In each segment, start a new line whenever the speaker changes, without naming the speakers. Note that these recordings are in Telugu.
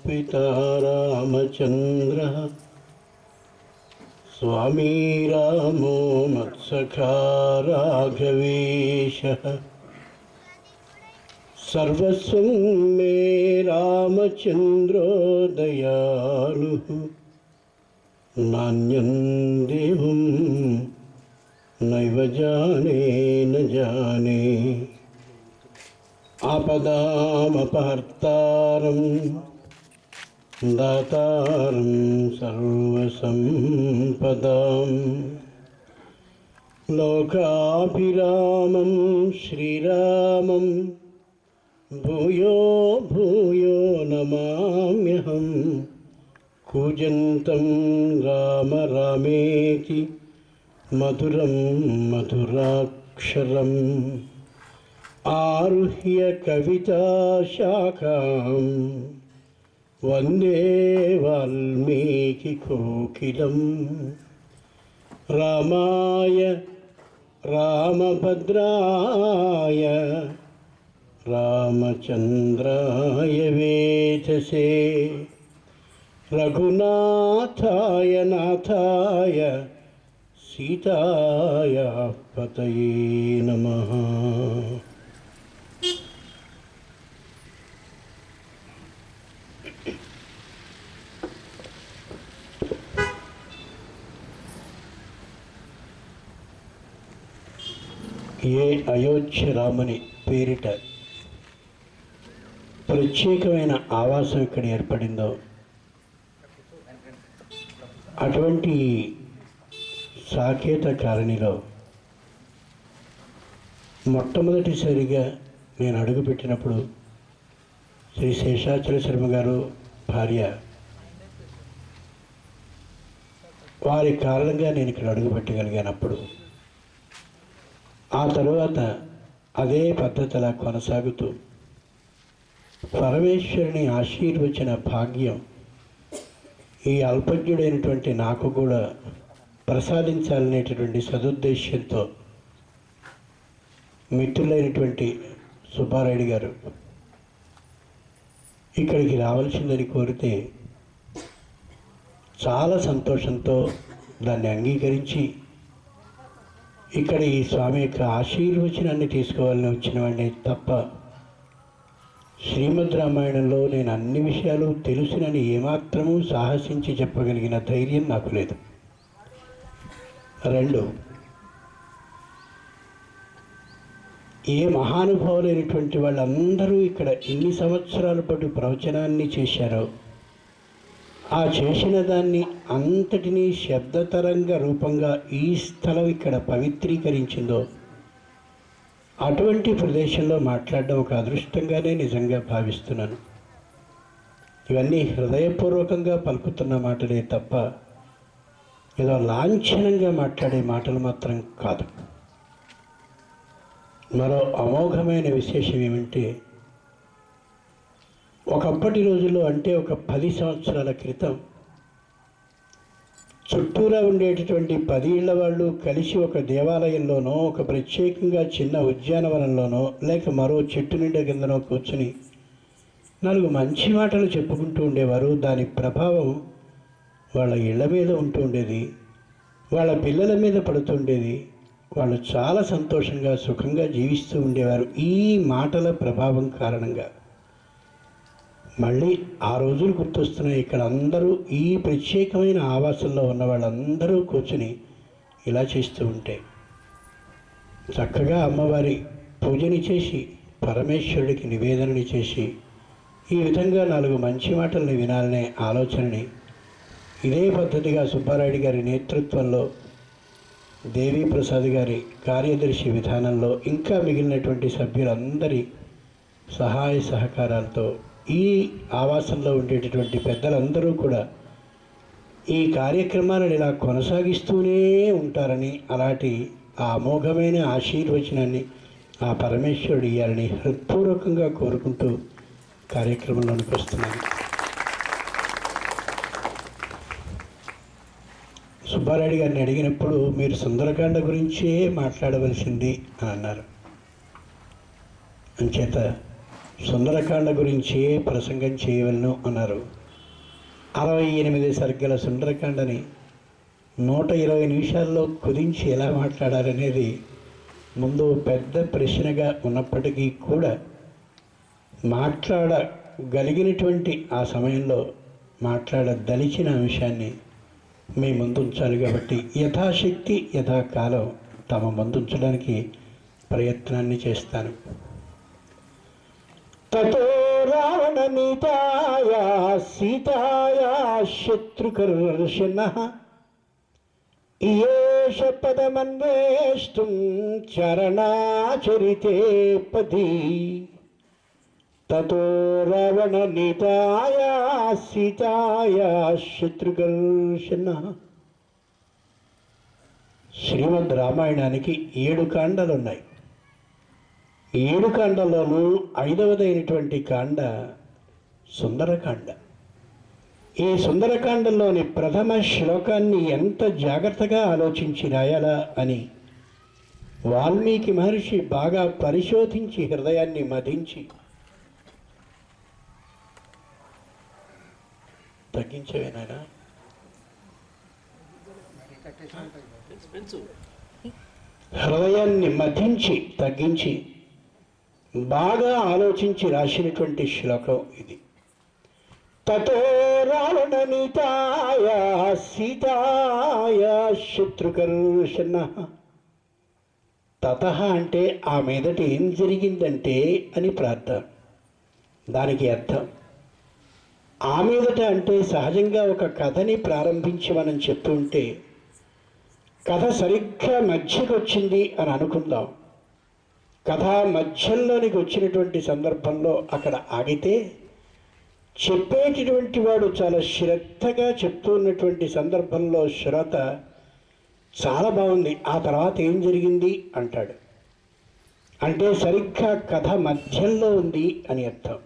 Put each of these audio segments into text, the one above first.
पिता रामचन्द्रः स्वामी रामो मत्सखा राघवेशः सर्वस्वं मे रामचन्द्रो दयालुः नान्यं देवं नैव जाने न जाने आपदामपहर्तारं दातारं सर्वसम्पदां लोकाभिरामं श्रीरामं भूयो भूयो नमाम्यहं कूजन्तं राम रामेति मधुरं मधुराक्षरम् आरुह्य कविताशाखां वन्दे वाल्मीकिकोकिलं रामाय रामभद्राय रामचन्द्राय वेधसे रघुनाथाय नाथाय सीताया पतये नमः। ఏ అయోధ్య రాముని పేరిట ప్రత్యేకమైన ఆవాసం ఇక్కడ ఏర్పడిందో అటువంటి సాకేత కాలనీలో మొట్టమొదటిసారిగా నేను అడుగుపెట్టినప్పుడు శ్రీ శేషాచల శర్మ గారు భార్య వారి కారణంగా నేను ఇక్కడ అడుగుపెట్టగలిగానప్పుడు ఆ తరువాత అదే పద్ధతి అలా కొనసాగుతూ పరమేశ్వరుని ఆశీర్వచన భాగ్యం ఈ అల్పజ్ఞుడైనటువంటి నాకు కూడా ప్రసాదించాలనేటటువంటి సదుద్దేశ్యంతో మిత్రులైనటువంటి సుబ్బారాయుడు గారు ఇక్కడికి రావాల్సిందని కోరితే చాలా సంతోషంతో దాన్ని అంగీకరించి ఇక్కడ ఈ స్వామి యొక్క ఆశీర్వచనాన్ని తీసుకోవాలని వచ్చినవాడిని తప్ప శ్రీమద్ రామాయణంలో నేను అన్ని విషయాలు తెలుసునని ఏమాత్రమూ సాహసించి చెప్పగలిగిన ధైర్యం నాకు లేదు. రెండు, ఏ మహానుభావులైనటువంటి వాళ్ళందరూ ఇక్కడ ఇన్ని సంవత్సరాల పాటు ప్రవచనాన్ని చేశారో ఆ చేసిన దాన్ని అంతటినీ శబ్దతరంగ రూపంగా ఈ స్థలం ఇక్కడ పవిత్రీకరించిందో అటువంటి ప్రదేశంలో మాట్లాడడం ఒక అదృష్టంగానే నిజంగా భావిస్తున్నాను. ఇవన్నీ హృదయపూర్వకంగా పలుకుతున్న మాటలే తప్ప ఏదో లాంఛనంగా మాట్లాడే మాటలు మాత్రం కాదు. మరో అమోఘమైన విశేషం ఏమంటే ఒకప్పటి రోజుల్లో అంటే ఒక 10 సంవత్సరాల క్రితం చుట్టూరా ఉండేటటువంటి 10 ఇళ్ల వాళ్ళు కలిసి ఒక దేవాలయంలోనో ఒక ప్రత్యేకంగా చిన్న ఉద్యానవనంలోనో లేక మరో చెట్టు నిండా కిందనో కూర్చుని 4 మంచి మాటలు చెప్పుకుంటూ ఉండేవారు. దాని ప్రభావం వాళ్ళ ఇళ్ల మీద ఉంటూ ఉండేది, వాళ్ళ పిల్లల మీద పడుతుండేది. వాళ్ళు చాలా సంతోషంగా సుఖంగా జీవిస్తూ ఉండేవారు ఈ మాటల ప్రభావం కారణంగా. మళ్ళీ ఆ రోజులు గుర్తొస్తున్నాయి. ఇక్కడ అందరూ ఈ ప్రత్యేకమైన ఆవాసంలో ఉన్న వాళ్ళందరూ కూర్చుని ఇలా చేస్తూ ఉంటే చక్కగా అమ్మవారి పూజని చేసి పరమేశ్వరుడికి నివేదనని చేసి ఈ విధంగా 4 మంచి మాటల్ని వినాలనే ఆలోచనని ఇదే పద్ధతిగా సుబ్బారాయుడు గారి నేతృత్వంలో దేవీప్రసాద్ గారి కార్యదర్శి విధానంలో ఇంకా మిగిలినటువంటి సభ్యులందరి సహాయ సహకారాలతో ఈ ఆవాసంలో ఉండేటటువంటి పెద్దలందరూ కూడా ఈ కార్యక్రమాలను ఇలా కొనసాగిస్తూనే ఉంటారని, అలాంటి ఆ అమోఘమైన ఆశీర్వచనాన్ని ఆ పరమేశ్వరుడు ఇయ్యాలని హృత్పూర్వకంగా కోరుకుంటూ కార్యక్రమంలోనికి వస్తున్నాను. సుబ్బారాయుడు గారిని అడిగినప్పుడు మీరు సుందరకాండ గురించే మాట్లాడవలసింది అని అన్నారు. అంచేత సుందరకాండ గురించి ప్రసంగం చేయవలను అన్నారు. 68 సర్గల సుందరకాండని 120 నిమిషాల్లో కుదించి ఎలా మాట్లాడాలనేది ముందు పెద్ద ప్రశ్నగా ఉన్నప్పటికీ కూడా మాట్లాడగలిగినటువంటి ఆ సమయంలో మాట్లాడదలిచిన అంశాన్ని మీ ముందుంచాలి. కాబట్టి యథాశక్తి యథాకాలం తమ ముందుంచడానికి ప్రయత్నాన్ని చేస్తాను. తతో రావణనీతాయా సీతాయా శత్రుకర్షణః ఈయేష పదమన్వేష్టం చరణాచరితే పది. తతో రావణనీతాయా సీతాయా శత్రుకర్షణః. శ్రీమద్ రామాయణానికి 7 కాండలు ఉన్నాయి. 7 కాండల్లోనూ 5వదైనటువంటి కాండ సుందరకాండ. ఈ సుందరకాండంలోని ప్రథమ శ్లోకాన్ని ఎంత జాగ్రత్తగా ఆలోచించి రాయాలా అని వాల్మీకి మహర్షి బాగా పరిశోధించి హృదయాన్ని మధించి తగ్గించవేనాయనా హృదయాన్ని మధించి తగ్గించి బాగా ఆలోచించి రాసినటువంటి శ్లోకం ఇది. తతో రావణనీతాయా సీతాయా శత్రుకర్షణః. తతః అంటే ఆ మీదట ఏం జరిగిందంటే అని ప్రార్థన. దానికి అర్థం ఆ మీదట అంటే సహజంగా ఒక కథని ప్రారంభించి మనం చెప్తుంటే కథ సరిగ్గా మధ్యకు వచ్చింది అని అనుకుందాం. కథ మధ్యలోనికి వచ్చినటువంటి సందర్భంలో అక్కడ ఆగితే చెప్పేటటువంటి వాడు చాలా శ్రద్ధగా చెప్తున్నటువంటి సందర్భంలో శ్రోత చాలా బాగుంది, ఆ తర్వాత ఏం జరిగింది అంటాడు. అంటే సరిగ్గా కథ మధ్యంలో ఉంది అని అర్థం.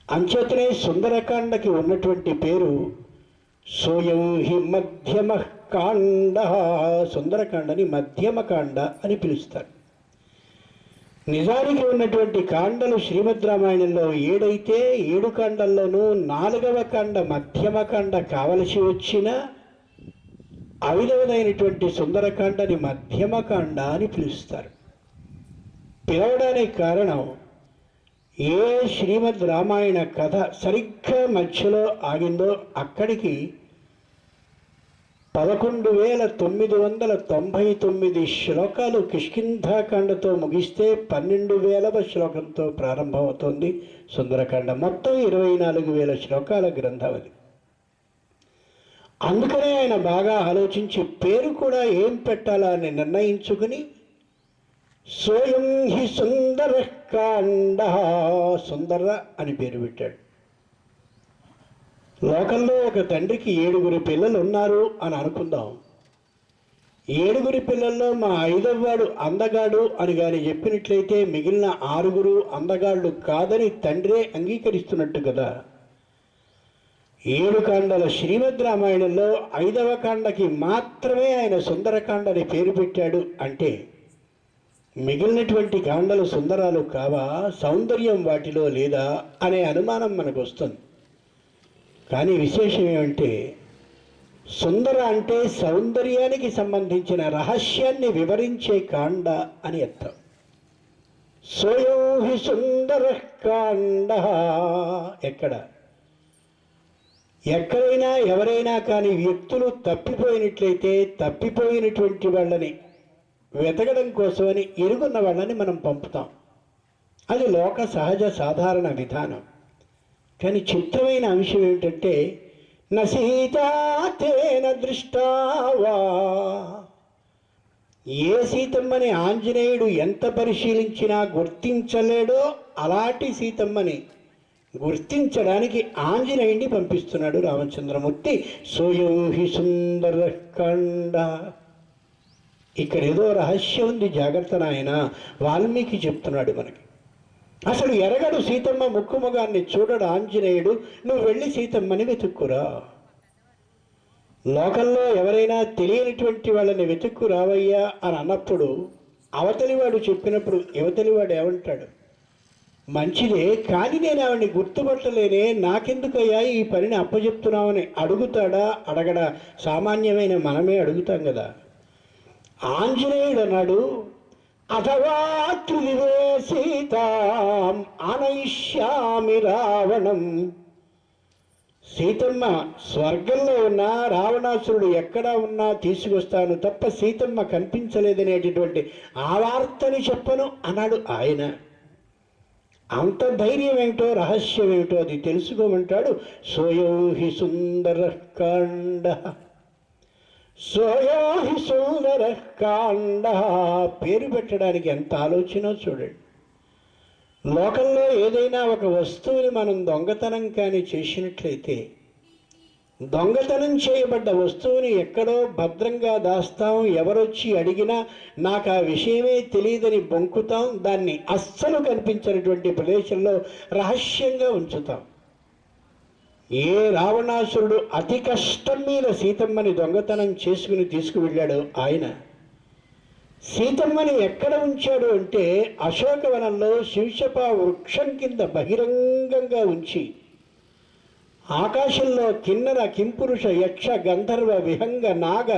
అంచేతనే సుందరకాండకి ఉన్నటువంటి పేరు సోయం హి మధ్యమ కాండ. సుందరకాండని మధ్యమ కాండ అని పిలుస్తారు. నిజానికి ఉన్నటువంటి కాండలు శ్రీమద్ రామాయణంలో 7 అయితే 7 కాండల్లోనూ 4వ కాండ మధ్యమ కాండ కావలసి వచ్చిన 5వదైనటువంటి సుందరకాండని మధ్యమ కాండ అని పిలుస్తారు. పిలవడానికి కారణం ఏ శ్రీమద్ రామాయణ కథ సరిగ్గా మధ్యలో ఆగిందో అక్కడికి 11,999 శ్లోకాలు కిష్కింధాకాండతో ముగిస్తే 12,000వ శ్లోకంతో ప్రారంభమవుతోంది సుందరకాండ. మొత్తం 24,000 శ్లోకాల గ్రంథం అది. అందుకనే ఆయన బాగా ఆలోచించి పేరు కూడా ఏం పెట్టాలా అని నిర్ణయించుకుని సోయం హి సుందరకాండ సుందర అని పేరు పెట్టాడు. లోకంలో ఒక తండ్రికి 7 పిల్లలు ఉన్నారు అని అనుకుందాం. 7 పిల్లల్లో మా 5వవాడు అందగాడు అని కానీ చెప్పినట్లయితే మిగిలిన 6 అందగాళ్ళు కాదని తండ్రే అంగీకరిస్తున్నట్టు కదా. 7 కాండల శ్రీమద్ రామాయణంలో 5వ కాండకి మాత్రమే ఆయన సుందరకాండని పేరు పెట్టాడు. అంటే మిగిలినటువంటి కాండలు సుందరాలు కావా, సౌందర్యం వాటిలో లేదా అనే అనుమానం మనకు వస్తుంది. కానీ విశేషం ఏమంటే సుందర అంటే సౌందర్యానికి సంబంధించిన రహస్యాన్ని వివరించే కాండ అని అర్థం. సోయో హి సుందర కాండ. ఎక్కడైనా ఎవరైనా కానీ వ్యక్తులు తప్పిపోయినట్లయితే తప్పిపోయినటువంటి వాళ్ళని వెతకడం కోసమని ఎరుగున్న వాళ్ళని మనం పంపుతాం. అది లోక సహజ సాధారణ విధానం. కానీ చిత్రమైన అంశం ఏమిటంటే న సీతా తేన దృష్టావా. ఏ సీతమ్మని ఆంజనేయుడు ఎంత పరిశీలించినా గుర్తించలేడో అలాంటి సీతమ్మని గుర్తించడానికి ఆంజనేయుడిని పంపిస్తున్నాడు రామచంద్రమూర్తి. సోయం హి సుందరకాండ. ఇక్కడ ఏదో రహస్యం ఉంది, జాగ్రత్త నాయన వాల్మీకి చెప్తున్నాడు మనకి. అసలు ఎరగడు సీతమ్మ ముక్కుముగాన్ని చూడడు ఆంజనేయుడు. నువ్వు వెళ్ళి సీతమ్మని వెతుక్కురా. లోకంలో ఎవరైనా తెలియనిటువంటి వాళ్ళని వెతుక్కు రావయ్యా అని అన్నప్పుడు అవతలివాడు చెప్పినప్పుడు యువతలివాడు ఏమంటాడు? మంచిదే, కానీ నేను ఆవిడ్ని గుర్తుపట్టలేనే, నాకెందుకయ్యా ఈ పనిని అప్పచెప్తున్నామని అడుగుతాడా? అడగడా? సామాన్యమైన మనమే అడుగుతాం కదా. ఆంజనేయుడు అన్నాడు, అథవా త్రిదివే సీతాం ఆనయిష్యామి రావణం. సీతమ్మ స్వర్గంలో ఉన్నా, రావణాసురుడు ఎక్కడా ఉన్నా తీసుకొస్తాను తప్ప సీతమ్మ కనిపించలేదనేటటువంటి ఆ వార్తని చెప్పను అన్నాడు ఆయన. అంత ధైర్యం ఏమిటో, రహస్యం ఏమిటో అది తెలుసుకోమంటాడు. సోయం హి సుందర కాండ, సోయం హి సుందర కాండ. పేరు పెట్టడానికి ఎంత ఆలోచనో చూడండి. లోకంలో ఏదైనా ఒక వస్తువుని మనం దొంగతనం కానీ చేసినట్లయితే, దొంగతనం చేయబడ్డ వస్తువుని ఎక్కడో భద్రంగా దాస్తాం. ఎవరొచ్చి అడిగినా నాకు ఆ విషయమే తెలియదని బొంకుతాం. దాన్ని అస్సలు కనిపించినటువంటి ప్రదేశంలో రహస్యంగా ఉంచుతాం. ఏ రావణాసురుడు అతి కష్టం మీద సీతమ్మని దొంగతనం చేసుకుని తీసుకువెళ్ళాడు ఆయన. సీతమ్మని ఎక్కడ ఉంచాడు అంటే అశోకవనంలో శివశప వృక్షం కింద బహిరంగంగా ఉంచి, ఆకాశంలో కిన్నర కింపురుష యక్ష గంధర్వ విహంగ నాగ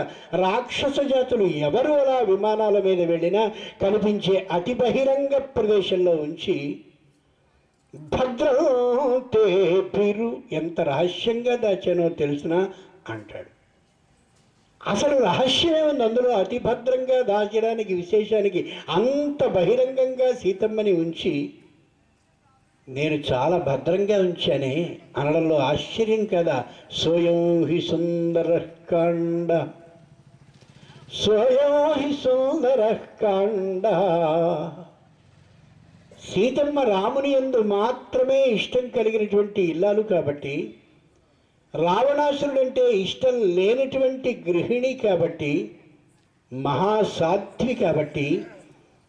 రాక్షస జాతులు ఎవరు అలా విమానాల మీద వెళ్ళినా కనిపించే అతి బహిరంగ ప్రదేశంలో ఉంచి, భద్రం తే భీరు, ఎంత రహస్యంగా దాచానో తెలుసునా అంటాడు. అసలు రహస్యమే ఉంది అందులో. అతి భద్రంగా దాచడానికి, విశేషానికి అంత బహిరంగంగా సీతమ్మని ఉంచి, నేను చాలా భద్రంగా ఉంచానే అనడంలో ఆశ్చర్యం కదా. సోయం హి సుందర కాండ, సోయం హి సుందర కాండ. సీతమ్మ రాముని యందు మాత్రమే ఇష్టం కలిగినటువంటి ఇల్లాలు కాబట్టి, రావణాసురుడంటే ఇష్టం లేనటువంటి గృహిణి కాబట్టి, మహాసాధ్వి కాబట్టి,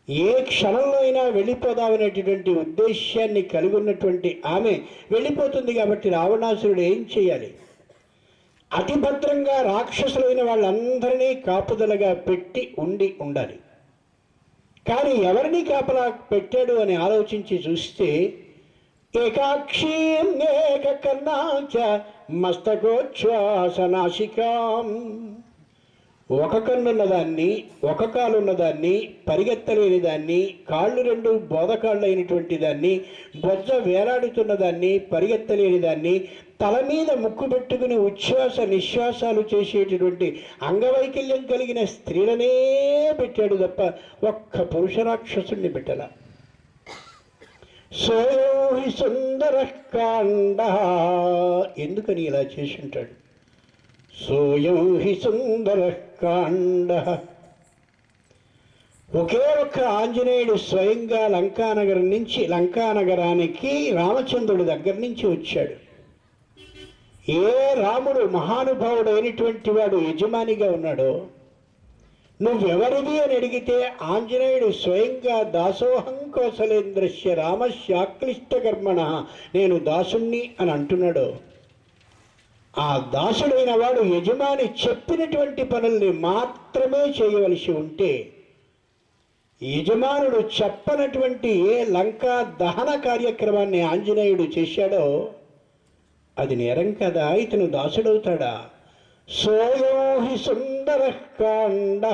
ఏ క్షణంలో అయినా వెళ్ళిపోదామనేటటువంటి ఉద్దేశాన్ని కలిగి ఉన్నటువంటి ఆమె వెళ్ళిపోతుంది. కాబట్టి రావణాసురుడు ఏం చేయాలి? అతి భద్రంగా రాక్షసులైన వాళ్ళందరినీ కాపుదలగా పెట్టి ఉండాలి. కానీ ఎవరిని కాపలా పెట్టాడు అని ఆలోచించి చూస్తే, ఏకాక్షీం ఏకకర్ణాచ మస్తకోచ్ఛ్వాసనాశికాం. ఒక కన్నున్నదాన్ని, ఒక కాలున్నదాన్ని, పరిగెత్తలేని దాన్ని, కాళ్ళు రెండు బోధకాళ్ళు అయినటువంటి దాన్ని, బొజ్జ వేలాడుతున్నదాన్ని, పరిగెత్తలేని దాన్ని, తల మీద ముక్కు పెట్టుకుని ఉచ్ఛ్వాస నిశ్వాసాలు చేసేటటువంటి అంగవైకల్యం కలిగిన స్త్రీలనే పెట్టాడు తప్ప ఒక్క పురుష రాక్షసుణ్ణి పెట్టలా. సోహి సుందర కాండ. ఎందుకని ఇలా చేసి ఉంటాడు? సోయం హి సుందర కాండ. ఒకే ఒక్క ఆంజనేయుడు స్వయంగా లంకానగరం నుంచి, లంకానగరానికి రామచంద్రుడి దగ్గర నుంచి వచ్చాడు. ఏ రాముడు మహానుభావుడు అయినటువంటి వాడు యజమానిగా ఉన్నాడో, నువ్వెవరిది అని అడిగితే ఆంజనేయుడు స్వయంగా దాసోహం కౌసలేంద్రస్య రామశ్యాక్లిష్ట కర్మణ, నేను దాసుణ్ణి అని అంటున్నాడు. ఆ దాసుడైన వాడు యజమాని చెప్పినటువంటి పనుల్ని మాత్రమే చేయవలసి ఉంటే, యజమానుడు చెప్పనటువంటి ఏ లంకా దహన కార్యక్రమాన్ని ఆంజనేయుడు చేశాడో అది నేరం కదా. ఇతను దాసుడవుతాడా? సోయోహి సుందర కాండ.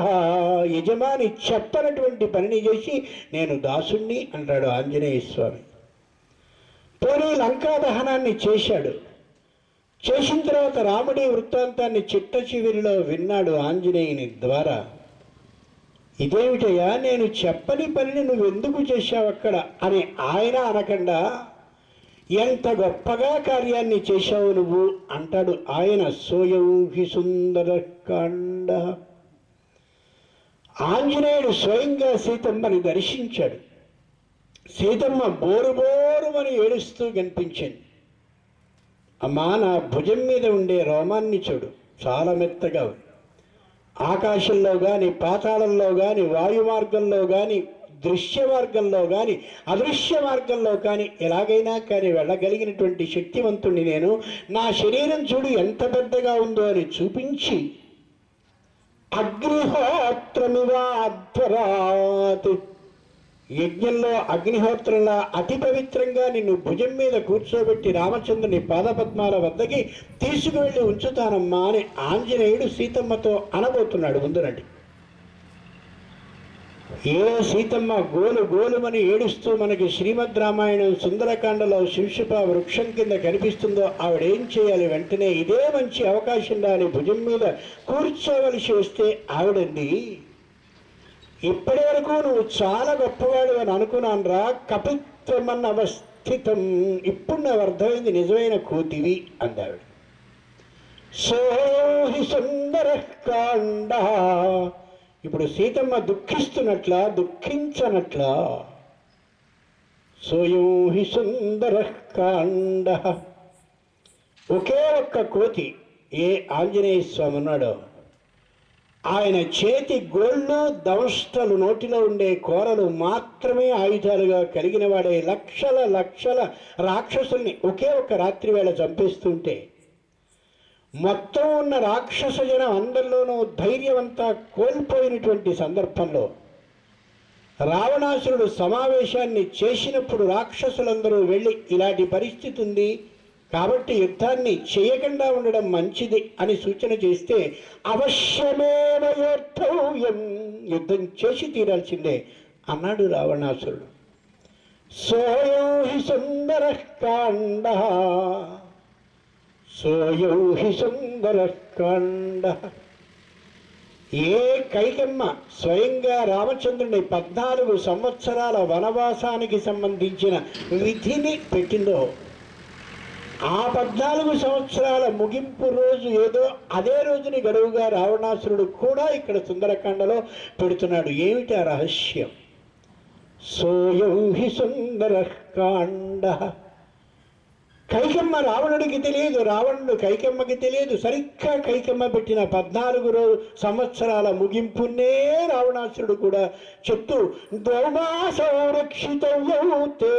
యజమాని చెప్పనటువంటి పనిని చేసి నేను దాసుణ్ణి అంటాడు ఆంజనేయ స్వామి. పోనీ లంకా దహనాన్ని చేశాడు. చేసిన తర్వాత రాముడి వృత్తాంతాన్ని చిట్ట చివరిలో విన్నాడు ఆంజనేయుని ద్వారా. ఇదేమిటయ్యా, నేను చెప్పని పనిని నువ్వెందుకు చేశావు అక్కడ అని ఆయన అనకుండా, ఎంత గొప్పగా కార్యాన్ని చేశావు నువ్వు అంటాడు ఆయన. సోయౌహి సుందర కాండ. ఆంజనేయుడు స్వయంగా సీతమ్మని దర్శించాడు. సీతమ్మ బోరుబోరుమని ఏడుస్తూ కనిపించింది. అమ్మా, నా భుజం మీద ఉండే రోమాన్ని చూడు, చాలా మెత్తగా ఉంది. ఆకాశంలో కానీ, పాతాళంలో కానీ, వాయు మార్గంలో కానీ, దృశ్య మార్గంలో కానీ, అదృశ్య మార్గంలో కానీ ఎలాగైనా కానీ వెళ్ళగలిగినటువంటి శక్తివంతుణ్ణి నేను. నా శరీరం చూడు ఎంత పెద్దగా ఉందో అని చూపించి, అగ్నిహోత్రమివాధ్వరాత్, యజ్ఞంలో అగ్నిహోత్రంలా అతి పవిత్రంగా నిన్ను భుజం మీద కూర్చోబెట్టి రామచంద్రుని పాదపద్మాల వద్దకి తీసుకువెళ్ళి ఉంచుతానమ్మా అని ఆంజనేయుడు సీతమ్మతో అనబోతున్నాడు. ముందురండి. ఏ సీతమ్మ గోలు గోలుమని ఏడుస్తూ మనకి శ్రీమద్ రామాయణం సుందరకాండలో శింషుప వృక్షం కింద కనిపిస్తుందో ఆవిడేం చేయాలి? వెంటనే ఇదే మంచి అవకాశం రాని భుజం మీద కూర్చోవలసి వస్తే ఆవిడండి, ఇప్పటి వరకు నువ్వు చాలా గొప్పవాడు అని అనుకున్నాను రా, కపిత్వమన్న అవస్థితం, ఇప్పుడు నాకు అర్థమైంది నిజమైన కోతివి అందావిడ. సోహి సుందర కాండ. ఇప్పుడు సీతమ్మ దుఃఖిస్తున్నట్లా దుఃఖించనట్లా. సోయోహి సుందర కాండ. ఒకే ఒక్క కోతి ఏ ఆంజనేయ స్వామి ఉన్నాడో ఆయన చేతి గోళ్ళు దంష్టలు నోటిలో ఉండే కూరలు మాత్రమే ఆయుధాలుగా కలిగిన వాడే లక్షల లక్షల రాక్షసుల్ని ఒకే ఒక్క రాత్రి వేళ చంపేస్తుంటే మొత్తం ఉన్న రాక్షస జనం అందరిలోనూ ధైర్యమంతా కోల్పోయినటువంటి సందర్భంలో రావణాసురుడు సమావేశాన్ని చేసినప్పుడు రాక్షసులందరూ వెళ్ళి ఇలాంటి పరిస్థితి ఉంది కాబట్టి యుద్ధాన్ని చేయకుండా ఉండడం మంచిది అని సూచన చేస్తే అవశ్యమేవ యోద్ధవ్యం, యుద్ధం చేసి తీరాల్సిందే అన్నాడు రావణాసురుడు. సోయోహి సుందర కాండ. సోయోహి సుందర కాండ. ఏ కైకమ్మ స్వయంగా రామచంద్రుని 14 సంవత్సరాల వనవాసానికి సంబంధించిన విధిని పెట్టిందో ఆ 14 సంవత్సరాల ముగింపు రోజు ఏదో అదే రోజుని గడువుగా రావణాసురుడు కూడా ఇక్కడ సుందరకాండలో పెడుతున్నాడు. ఏమిటి ఆ రహస్యం? సోయోహి సుందర కాండ. కైకమ్మ రావణుడికి తెలియదు, రావణుడు కైకమ్మకి తెలియదు. సరిగ్గా కైకమ్మ పెట్టిన 14 సంవత్సరాల ముగింపునే రావణాసురుడు కూడా చెప్తూ ద్వౌమాసౌ రక్షితవ్యౌతే